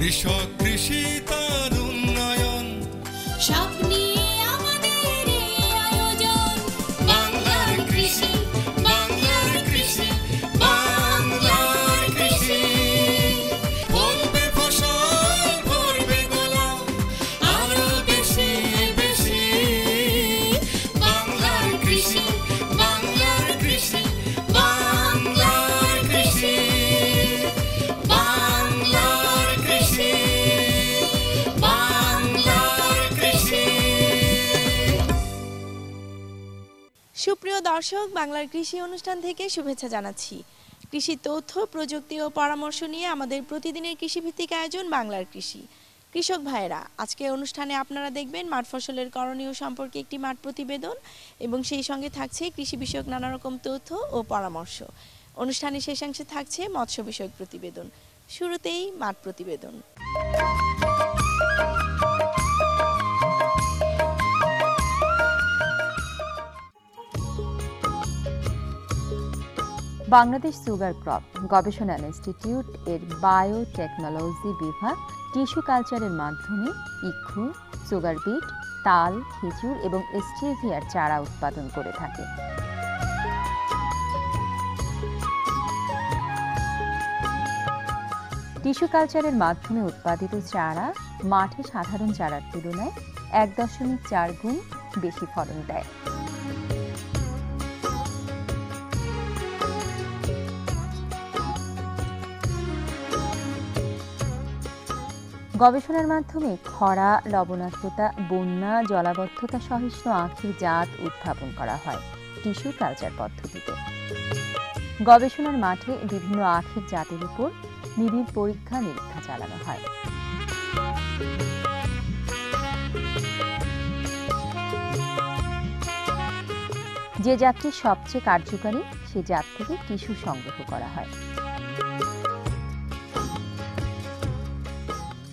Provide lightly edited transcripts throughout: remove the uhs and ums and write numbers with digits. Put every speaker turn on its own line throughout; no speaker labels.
কৃষক কৃষি তার উন্নয়ন
সব নিয়ে আমাদের এই আয়োজন। বাংলার কৃষি, বাংলার কৃষি, বাংলার কৃষি।
ফলবে ফসল ভরবে গোলা
আরো বেশি বেশি। বাংলার কৃষি, বাংলার কৃষি, বাংলার কৃষি, বাংলার কৃষি, বাংলার কৃষি।
সুপ্রিয় দর্শক, বাংলার কৃষি অনুষ্ঠান থেকে শুভেচ্ছা জানাচ্ছি। কৃষি তথ্য, প্রযুক্তি ও পরামর্শ নিয়ে আমাদের প্রতিদিনের কৃষিভিত্তিক আয়োজন বাংলার কৃষি। কৃষক ভাইরা, আজকে অনুষ্ঠানে আপনারা দেখবেন মাঠ ফসলের করণীয় সম্পর্কে একটি মাঠ প্রতিবেদন এবং সেই সঙ্গে থাকছে কৃষি বিষয়ক নানা রকম তথ্য ও পরামর্শ। অনুষ্ঠানের শেষাংশে থাকছে মৎস্য বিষয়ক প্রতিবেদন। শুরুতেই মাঠ প্রতিবেদন।
বাংলাদেশ সুগার ক্রপ গবেষণা ইনস্টিটিউট এর বায়োটেকনোলজি বিভাগ টিস্যু কালচারের মাধ্যমে ইক্ষু, সুগার বিট, তাল, খেজুর এবং স্টেভিয়ার চারা উৎপাদন করে থাকে। টিস্যু কালচারের মাধ্যমে উৎপাদিত চারা মাঠে সাধারণ চারার তুলনায় 1.4 গুণ বেশি ফলন দেয়। গবেষণার মাধ্যমে খরা, লবণাক্ততা, বন্যা, জলাবদ্ধতা সহিষ্ণু আখের জাত উদ্ভাবন করা হয় টিস্যু কালচার পদ্ধতিতে। গবেষণার মাঠে বিভিন্ন আখের জাতের উপর নিবিড় পরীক্ষা নিরীক্ষা চালানো হয়। যে জাতটি সবচেয়ে কার্যকারী সে জাত থেকে টিস্যু সংগ্রহ করা হয়।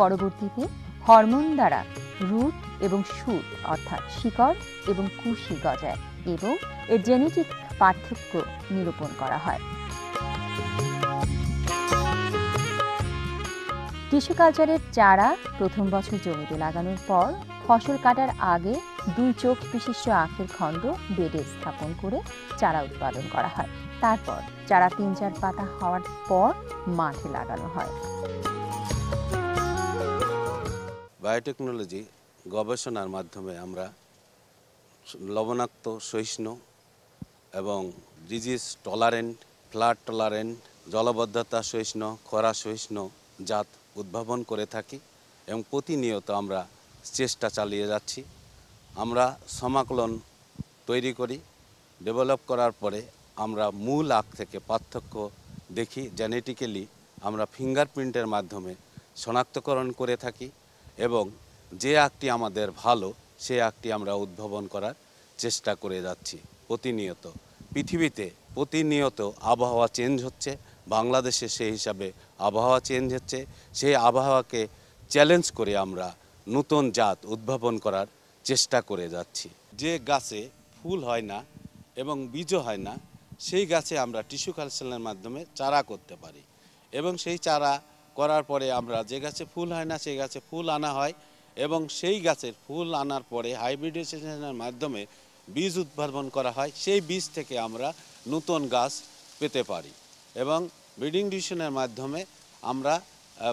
পরবর্তীতে হরমোন দ্বারা রুট এবং শুট অর্থাৎ শিকড় এবং কুশি গজায় এবং এর জেনেটিক পার্থক্য নিরূপণ করা হয়। টিস্যু কালচারের চারা প্রথম বছর জমিতে লাগানোর পর ফসল কাটার আগে 2 চোখ বিশিষ্ট আখের খণ্ড বেডে স্থাপন করে চারা উৎপাদন করা হয়। তারপর চারা 3-4 পাতা হওয়ার পর মাঠে লাগানো হয়।
বায়োটেকনোলজি গবেষণার মাধ্যমে আমরা লবণাক্ত সহিষ্ণু এবং ডিজিজ টলারেন্ট, ফ্লাড টলারেন্ট, জলবদ্ধতা সহিষ্ণু, খরা সহিষ্ণু জাত উদ্ভাবন করে থাকি এবং প্রতিনিয়ত আমরা চেষ্টা চালিয়ে যাচ্ছি। আমরা সমাকলন তৈরি করি, ডেভেলপ করার পরে আমরা মূল আখ থেকে পার্থক্য দেখি। জেনেটিক্যালি আমরা ফিঙ্গারপ্রিন্টের মাধ্যমে শনাক্তকরণ করে থাকি এবং যে আখটি আমাদের ভালো সে আখটি আমরা উদ্ভাবন করার চেষ্টা করে যাচ্ছি প্রতিনিয়ত। পৃথিবীতে প্রতিনিয়ত আবহাওয়া চেঞ্জ হচ্ছে, বাংলাদেশে সেই হিসাবে আবহাওয়া চেঞ্জ হচ্ছে। সেই আবহাওয়াকে চ্যালেঞ্জ করে আমরা নতুন জাত উদ্ভাবন করার চেষ্টা করে যাচ্ছি। যে গাছে ফুল হয় না এবং বীজও হয় না সেই গাছে আমরা টিস্যু কালচারের মাধ্যমে চারা করতে পারি এবং সেই চারা করার পরে আমরা যে গাছে ফুল হয় না সেই গাছে ফুল আনা হয় এবং সেই গাছের ফুল আনার পরে হাইব্রিডাইজেশনের মাধ্যমে বীজ উদ্ভাবন করা হয়। সেই বীজ থেকে আমরা নতুন গাছ পেতে পারি এবং ব্রিডিং ডিভিশনের মাধ্যমে আমরা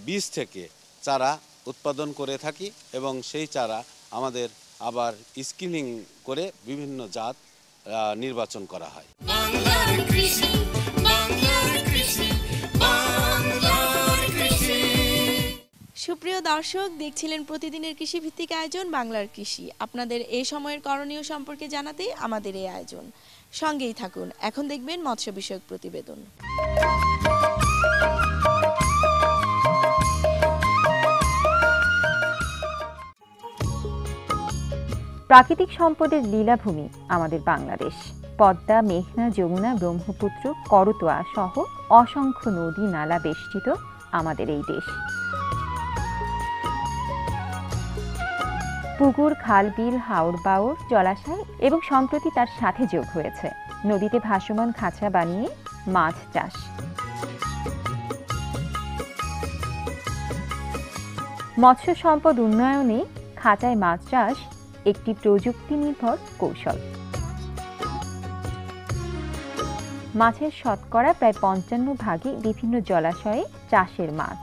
বীজ থেকে চারা উৎপাদন করে থাকি এবং সেই চারা আমাদের আবার স্ক্রিনিং করে বিভিন্ন জাত নির্বাচন করা হয়।
বাংলার কৃষি, বাংলার কৃষি, বাংলার কৃষি।
সুপ্রিয় দর্শক, দেখছিলেন প্রতিদিনের কৃষিভিত্তিক আয়োজন বাংলার কৃষি। আপনাদের এই সময়ের করণীয় সম্পর্কে জানাতেই আমাদের এই আয়োজন। সঙ্গেই থাকুন। এখন দেখবেন মৎস্য বিষয়ক প্রতিবেদন।
প্রাকৃতিক সম্পদের লীলাভূমি আমাদের বাংলাদেশ। পদ্মা, মেঘনা, যমুনা, ব্রহ্মপুত্র, করতোয়া সহ অসংখ্য নদী নালা বেষ্টিত আমাদের এই দেশ। পুকুর, খাল, বিল, হাওর বাওর, জলাশয় এবং সম্প্রতি তার সাথে যোগ হয়েছে নদীতে ভাসমান খাঁচা বানিয়ে মাছ চাষ। মৎস্য সম্পদ উন্নয়নে খাঁচায় মাছ চাষ একটি প্রযুক্তি নির্ভর কৌশল। মাছের শতকরা প্রায় ৫৫% বিভিন্ন জলাশয়ে চাষের মাছ।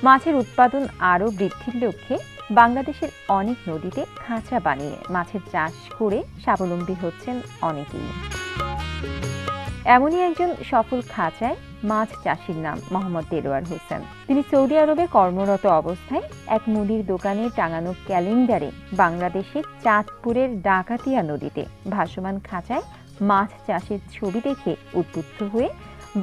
মাছের উৎপাদন আরও বৃদ্ধির লক্ষ্যে বাংলাদেশের অনেক নদীতে খাঁচা বানিয়ে মাছের চাষ করে স্বাবলম্বী হচ্ছেন অনেকেই। এমনই একজন সফল খাঁচায় মাছ চাষির নাম মোহাম্মদ দেলোয়ার হোসেন। তিনি সৌদি আরবে কর্মরত অবস্থায় এক মুদির দোকানে টাঙানো ক্যালেন্ডারে বাংলাদেশের চাঁদপুরের ডাকাতিয়া নদীতে ভাসমান খাঁচায় মাছ চাষের ছবি দেখে উদ্বুদ্ধ হয়ে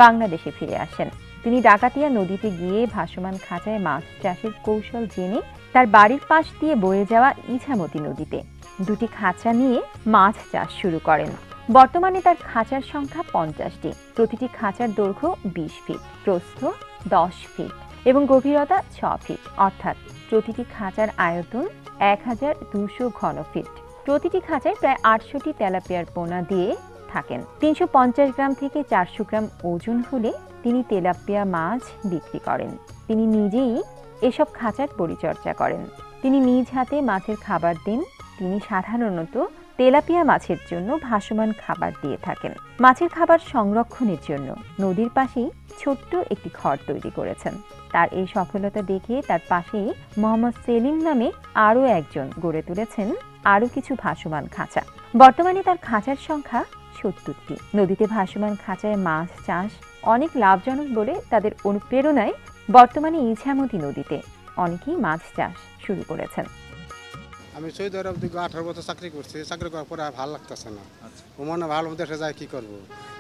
বাংলাদেশে ফিরে আসেন। তিনি ডাকাতিয়া নদীতে গিয়ে ভাসমান খাঁচায় মাছ চাষের কৌশল জেনে তার বাড়ির পাশ দিয়ে বয়ে যাওয়া ইছামতি নদীতে দুটি খাঁচা নিয়ে মাছ চাষ শুরু করেন। বর্তমানে তার খাঁচার সংখ্যা 50টি। প্রতিটি খাঁচার দৈর্ঘ্য 20 ফিট, প্রস্থ 10 ফিট এবং গভীরতা 6 ফিট, অর্থাৎ প্রতিটি খাঁচার আয়তন 1200 ঘনফিট। প্রতিটি খাঁচায় প্রায় 800টি তেলাপিয়ার পোনা দিয়ে থাকেন। 350 গ্রাম থেকে 400 গ্রাম ওজন হলে তিনি তেলাপিয়া মাছ বিক্রি করেন। তিনি নিজেই এসব খাঁচার পরিচর্যা করেন। তিনি নিজ হাতে মাছের খাবার দেন। তিনি সাধারণত তেলাপিয়া মাছের জন্য ভাসমান খাবার দিয়ে থাকেন। মাছের খাবার সংরক্ষণের জন্য নদীর পাশেই ছোট্ট একটি ঘর তৈরি করেছেন। তার এই সফলতা দেখে তার পাশেই মোহাম্মদ সেলিম নামে আরও একজন গড়ে তুলেছেন আরও কিছু ভাসমান খাঁচা। বর্তমানে তার খাঁচার সংখ্যা 70টি। নদীতে ভাসমান খাঁচায় মাছ চাষ অনেক লাভজনক বলে তাদের অনুপ্রেরণায় বর্তমানে ইছামতি নদীতে অনেকেই মাছ চাষ শুরু করেছেন।
আমি সৌদি আরব 18 বছর চাকরি করছি। চাকরি করার পরে আর ভালো লাগতেছে না। মনে ভালো দেশে যাই কী করবো।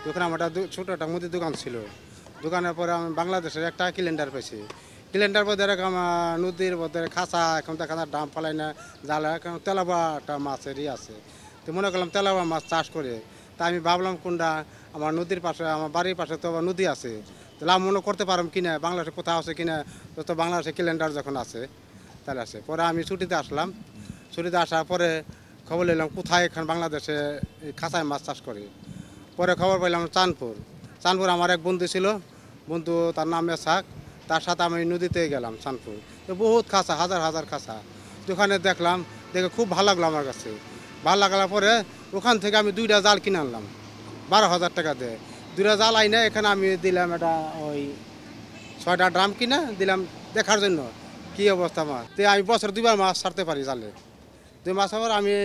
ওখানে আমার একটা ছোটো একটা মুদির দোকান ছিল। দোকানের পরে আমি বাংলাদেশের একটা ক্যালেন্ডার পেয়েছি। ক্যালেন্ডার পরে এরকম নদীর মধ্যে খাঁচা এখন দেখা ডাম ফালাই না জালে এখন তেলাবাটা মাছেরই আছে। তো মনে করলাম তেলাবা মাছ চাষ করে। তা আমি ভাবলাম কোনটা আমার নদীর পাশে আমার বাড়ির পাশে তো আবার নদী আছে, তাহলে আমি মনে করতে পারলাম কিনা বাংলাদেশে কোথাও আছে কিনা। তো বাংলাদেশে ক্যালেন্ডার যখন আছে তাহলে আছে। পরে আমি ছুটিতে আসলাম। ছুটিতে আসার পরে খবর নিলাম কোথায় এখানে বাংলাদেশে খাঁচায় মাছ চাষ করে। পরে খবর পাইলাম চাঁদপুর আমার এক বন্ধু ছিল, বন্ধু তার নাম এসাক, তার সাথে আমি নদীতে গেলাম চাঁদপুর। তো বহুত খাঁচা, হাজার হাজার খাঁচা। ওখানে দেখলাম, দেখে খুব ভালো লাগলো আমার কাছে। ভালো লাগার পরে ওখান থেকে আমি 2টা জাল কিনে আনলাম 12,000 টাকা দিয়ে। 2টা জাল আইনে এখানে আমি দিলাম একটা ওই 6টা ড্রাম কিনে দিলাম দেখার জন্য কী অবস্থা আমার। তো আমি বছর 2বার মাছ ছাড়তে পারি জালে। 2 মাস আবার আমি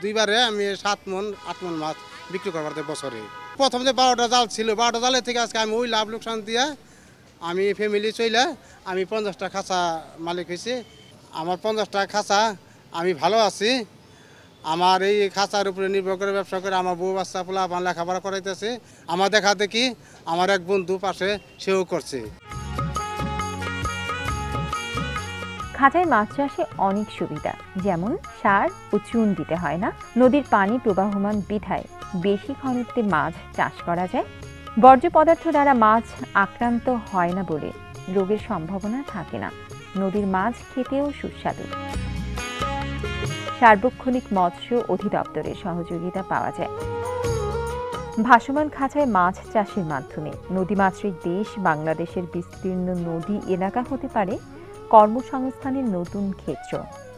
2বারে আমি 7 মণ 8 মণ মাছ বিক্রি করবার বছরে। প্রথম যে 12টা জাল ছিল, 12টা জালের থেকে আজকে আমি ওই লাভ লোকসান দিয়ে আমি ফ্যামিলি চলে আমি 50টা খাঁচা মালিক হয়েছি। আমার 50টা খাঁচা আমি ভালো আছি। আমার এই খাঁচার উপরে নির্ভর করে ব্যবসা করে আমার বউ বাচ্চা পোলা আমার লেখাপড়া করাইতেছে। আমার দেখা দেখি আমার এক বন্ধু পাশে সেও করছে।
খাঁচায় মাছ চাষে অনেক সুবিধা, যেমন সার ও চুন দিতে হয় না। নদীর পানি প্রবাহমান বিধায় বেশি ঘনত্বে মাছ চাষ করা যায়। বর্জ্য পদার্থ দ্বারা মাছ আক্রান্ত হয় না বলে রোগের সম্ভাবনা থাকে না। নদীর মাছ খেতেও সুস্বাদু। সার্বক্ষণিক মৎস্য অধিদপ্তরের সহযোগিতা পাওয়া যায়। ভাসমান খাঁচায় মাছ চাষের মাধ্যমে নদীমাতৃক দেশ বাংলাদেশের বিস্তীর্ণ নদী এলাকা হতে পারে কর্মসংস্থানের নতুন ক্ষেত্র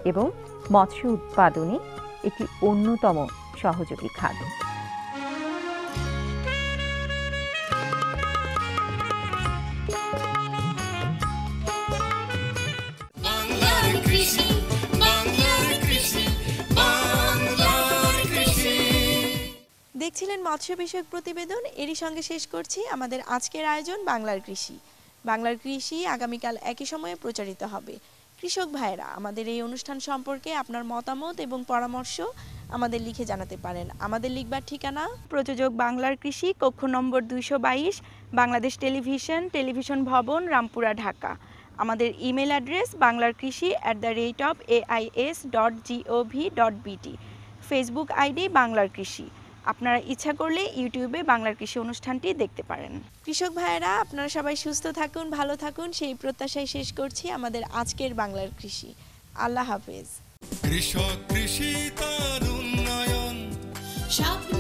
এবং মৎস্য উৎপাদনে একটি অন্যতম সহযোগী খাত।
বাংলার কৃষি, বাংলার কৃষি, বাংলার কৃষি।
দেখছিলেন মৎস্য বিষয়ক প্রতিবেদন। এরই সঙ্গে শেষ করছি আমাদের আজকের আয়োজন বাংলার কৃষি। বাংলার কৃষি আগামীকাল একই সময়ে প্রচারিত হবে। কৃষক ভাইরা, আমাদের এই অনুষ্ঠান সম্পর্কে আপনার মতামত এবং পরামর্শ আমাদের লিখে জানাতে পারেন। আমাদের লিখবার ঠিকানা প্রযোজক বাংলার কৃষি, কক্ষ নম্বর 222, বাংলাদেশ টেলিভিশন, টেলিভিশন ভবন, রামপুরা, ঢাকা। আমাদের email address banglarkrishi@ais.gov.bt। Facebook ID বাংলার কৃষি। আপনারা ইচ্ছা করলে ইউটিউবে বাংলার কৃষি অনুষ্ঠানটি দেখতে পারেন। কৃষক ভাইয়েরা, আপনারা সবাই সুস্থ থাকুন, ভালো থাকুন, সেই প্রত্যাশায় শেষ করছি আমাদের আজকের বাংলার কৃষি। আল্লাহ হাফেজ।
কৃষক কৃষি তার উন্নয়ন
স্বপ্ন